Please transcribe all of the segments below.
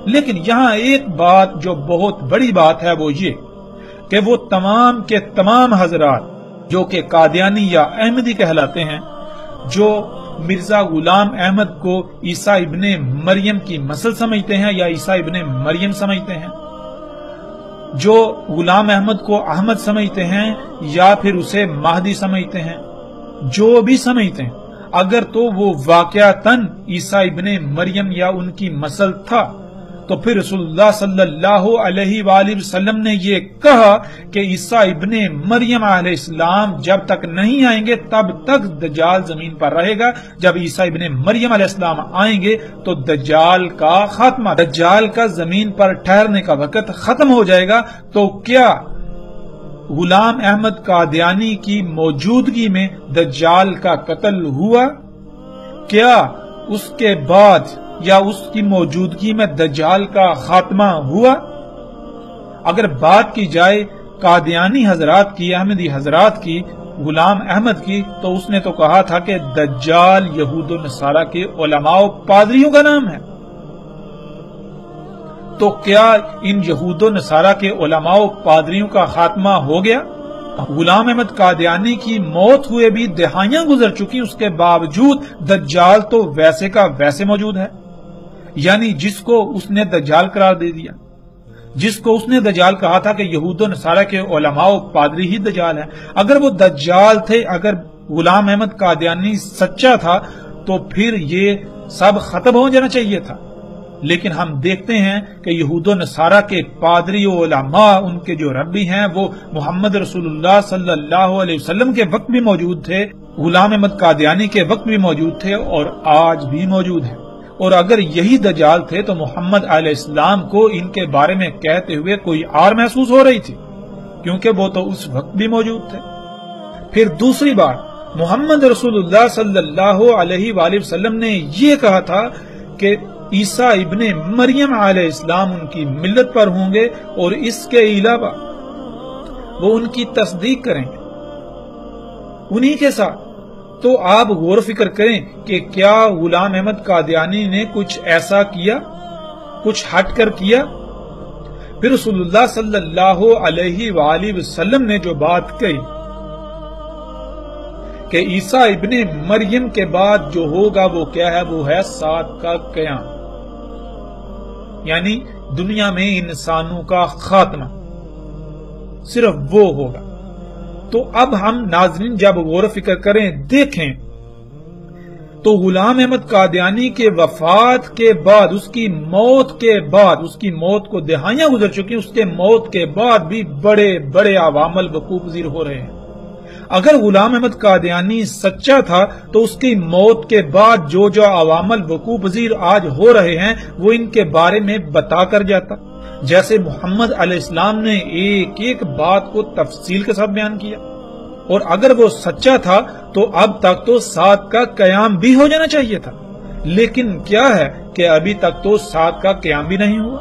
لیکن یہاں ایک بات جو بہت بڑی بات ہے وہ یہ کہ وہ تمام کے تمام حضرات جو کہ قادیانی یا احمدی کہلاتے ہیں، جو مرزا غلام احمد کو عیسیٰ ابن مریم کی نسل سمجھتے ہیں یا عیسیٰ ابن مریم سمجھتے ہیں، جو غلام احمد کو احمد سمجھتے ہیں یا پھر اسے مہدی سمجھتے ہیں، جو بھی سمجھتے ہیں، اگر تو وہ واقعتاً عیسیٰ ابن مریم یا ان کی نسل تھا تو پھر رسول اللہ صلی اللہ علیہ وآلہ وسلم نے یہ کہا کہ عیسیٰ ابن مریم علیہ السلام جب تک نہیں آئیں گے تب تک دجال زمین پر رہے گا، جب عیسیٰ ابن مریم علیہ السلام آئیں گے تو دجال کا خاتمہ، دجال کا زمین پر ٹھہرنے کا وقت ختم ہو جائے گا۔ تو کیا غلام احمد قادیانی کی موجودگی میں دجال کا قتل ہوا؟ کیا اس کے بعد یا اس کی موجودگی میں دجال کا خاتمہ ہوا؟ اگر بات کی جائے قادیانی حضرات کی، احمدی حضرات کی، غلام احمد کی، تو اس نے تو کہا تھا کہ دجال یہود و نصارہ کے علماء و پادریوں کا نام ہے۔ تو کیا ان یہود و نصارہ کے علماء و پادریوں کا خاتمہ ہو گیا؟ غلام احمد قادیانی کی موت ہوئے بھی دہائیاں گزر چکی، اس کے باوجود دجال تو ویسے کا ویسے موجود ہے۔ یعنی جس کو اس نے دجال قرار دے دیا، جس کو اس نے دجال کہا تھا کہ یہود و نصارہ کے علماء و پادری ہی دجال ہیں، اگر وہ دجال تھے، اگر غلام احمد قادیانی سچا تھا تو پھر یہ سب ختم ہو جانا چاہیے تھا۔ لیکن ہم دیکھتے ہیں کہ یہود و نصارہ کے پادری و علماء، ان کے جو ربی ہیں، وہ محمد رسول اللہ صلی اللہ علیہ وسلم کے وقت بھی موجود تھے، غلام احمد قادیانی کے وقت بھی موجود تھے اور آج بھی موجود ہیں۔ اور اگر یہی دجال تھے تو محمد علیہ السلام کو ان کے بارے میں کہتے ہوئے کوئی آر محسوس ہو رہی تھی، کیونکہ وہ تو اس وقت بھی موجود تھے۔ پھر دوسری بات، محمد رسول اللہ صلی اللہ علیہ وآلہ وسلم نے یہ کہا تھا کہ عیسیٰ ابن مریم علیہ السلام ان کی ملت پر ہوں گے اور اس کے علاوہ وہ ان کی تصدیق کریں گے انہی کے ساتھ۔ تو آپ غور و فکر کریں کہ کیا غلام احمد قادیانی نے کچھ ایسا کیا، کچھ ہٹ کر کیا؟ پھر رسول اللہ صلی اللہ علیہ وآلہ وسلم نے جو بات کہی کہ عیسیٰ ابن مریم کے بعد جو ہوگا وہ کیا ہے، وہ ہے سات کا قیام، یعنی دنیا میں انسانوں کا خاتمہ، صرف وہ ہوگا۔ تو اب ہم ناظرین جب غور و فکر کریں، دیکھیں تو غلام احمد قادیانی کے وفات کے بعد، اس کی موت کے بعد، اس کی موت کو دہائیاں گزر چکی، اس کے موت کے بعد بھی بڑے بڑے عوامل وقوع پذیر ہو رہے ہیں۔ اگر غلام احمد قادیانی سچا تھا تو اس کی موت کے بعد جو جو عوامل وقوع پذیر آج ہو رہے ہیں وہ ان کے بارے میں بتا کر جاتا، جیسے محمد علیہ السلام نے ایک ایک بات کو تفصیل کے ساتھ بیان کیا۔ اور اگر وہ سچا تھا تو اب تک تو سات کا قیام بھی ہو جانا چاہیے تھا، لیکن کیا ہے کہ ابھی تک تو سات کا قیام بھی نہیں ہوا۔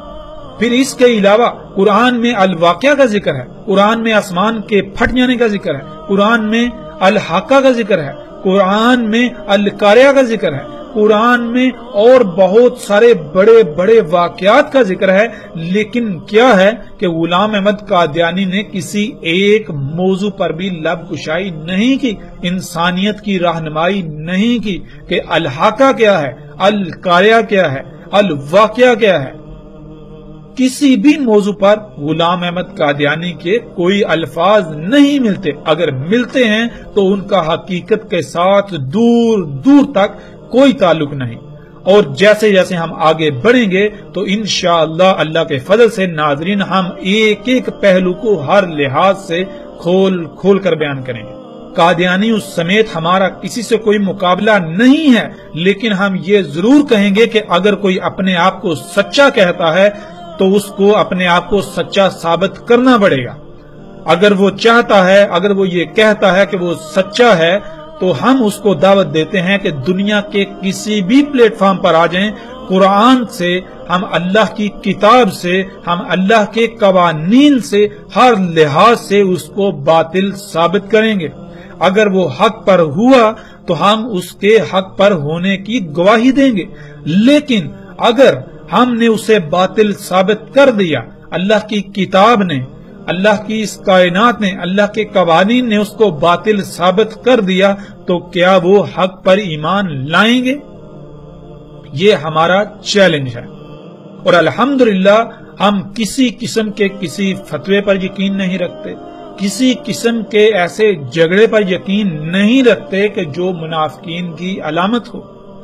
پھر اس کے علاوہ قرآن میں الواقعہ کا ذکر ہے، قرآن میں آسمان کے پھٹ جانے کا ذکر ہے، قرآن میں الحاقہ کا ذکر ہے، قرآن میں القاریہ کا ذکر ہے، قرآن میں اور بہت سارے بڑے بڑے واقعات کا ذکر ہے، لیکن کیا ہے کہ غلام احمد قادیانی نے کسی ایک موضوع پر بھی لب کشائی نہیں کی، انسانیت کی رہنمائی نہیں کی کہ الحاقہ کیا ہے، القاریہ کیا ہے، الواقعہ کیا ہے۔ کسی بھی موضوع پر غلام احمد قادیانی کے کوئی الفاظ نہیں ملتے، اگر ملتے ہیں تو ان کا حقیقت کے ساتھ دور دور تک کوئی تعلق نہیں۔ اور جیسے جیسے ہم آگے بڑھیں گے تو انشاءاللہ اللہ کے فضل سے ناظرین ہم ایک ایک پہلو کو ہر لحاظ سے کھول کھول کر بیان کریں گے۔ قادیانی اس سمیت ہمارا کسی سے کوئی مقابلہ نہیں ہے، لیکن ہم یہ ضرور کہیں گے کہ اگر کوئی اپنے آپ کو سچا کہتا ہے تو اس کو اپنے آپ کو سچا ثابت کرنا پڑے گا۔ اگر وہ چاہتا ہے، اگر وہ یہ کہتا ہے کہ وہ سچا ہے تو ہم اس کو دعوت دیتے ہیں کہ دنیا کے کسی بھی پلیٹ فارم پر آ جائیں، قرآن سے، ہم اللہ کی کتاب سے، ہم اللہ کے قوانین سے، ہر لحاظ سے اس کو باطل ثابت کریں گے۔ اگر وہ حق پر ہوا تو ہم اس کے حق پر ہونے کی گواہی دیں گے، لیکن اگر ہم نے اسے باطل ثابت کر دیا، اللہ کی کتاب نے، اللہ کی اس کائنات نے، اللہ کے قوانین نے اس کو باطل ثابت کر دیا، تو کیا وہ حق پر ایمان لائیں گے؟ یہ ہمارا چیلنج ہے۔ اور الحمدللہ ہم کسی قسم کے کسی فتوے پر یقین نہیں رکھتے، کسی قسم کے ایسے جھگڑے پر یقین نہیں رکھتے کہ جو منافقین کی علامت ہو۔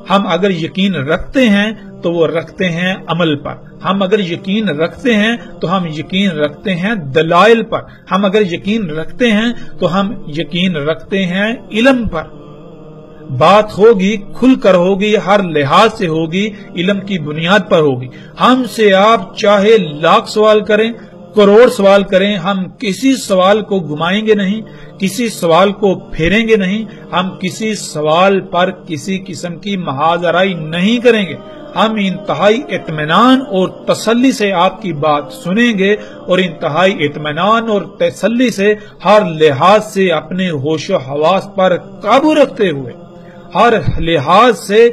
ہم اگر یقین رکھتے ہیں تو وہ رکھتے ہیں عمل پر، ہم اگر یقین رکھتے ہیں تو ہم یقین رکھتے ہیں دلائل پر، ہم اگر یقین رکھتے ہیں تو ہم یقین رکھتے ہیں علم پر۔ بات ہوگی کھل کر ہوگی، ہر لحاظ سے ہوگی، علم کی بنیاد پر ہوگی۔ ہم سے آپ چاہے لاکھ سوال کریں، کروڑ سوال کریں، ہم کسی سوال کو گھمائیں گے نہیں، کسی سوال کو پھیریں گے نہیں، ہم کسی سوال پر کسی قسم کی محاذ آرائی نہیں کریں گے۔ ہم انتہائی اطمینان اور تسلی سے آپ کی بات سنیں گے، اور انتہائی اطمینان اور تسلی سے ہر لحاظ سے اپنے ہوش و حواس پر قابو رکھتے ہوئے، ہر لحاظ سے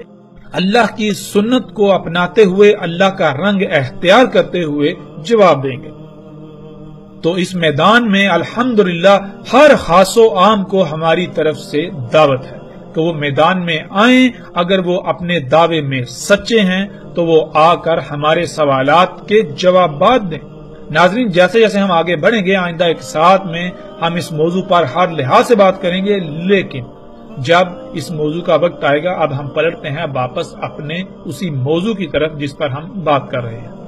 اللہ کی سنت کو اپناتے ہوئے، اللہ کا رنگ اختیار کرتے ہوئے جواب دیں گے۔ تو اس میدان میں الحمدللہ ہر خاص و عام کو ہماری طرف سے دعوت ہے کہ وہ میدان میں آئیں۔ اگر وہ اپنے دعوے میں سچے ہیں تو وہ آ کر ہمارے سوالات کے جوابات دیں۔ ناظرین، جیسے جیسے ہم آگے بڑھیں گے آئندہ ایک ساتھ میں ہم اس موضوع پر ہر لحاظ سے بات کریں گے، لیکن جب اس موضوع کا وقت آئے گا اب ہم پلٹتے ہیں واپس اپنے اسی موضوع کی طرف جس پر ہم بات کر رہے ہیں۔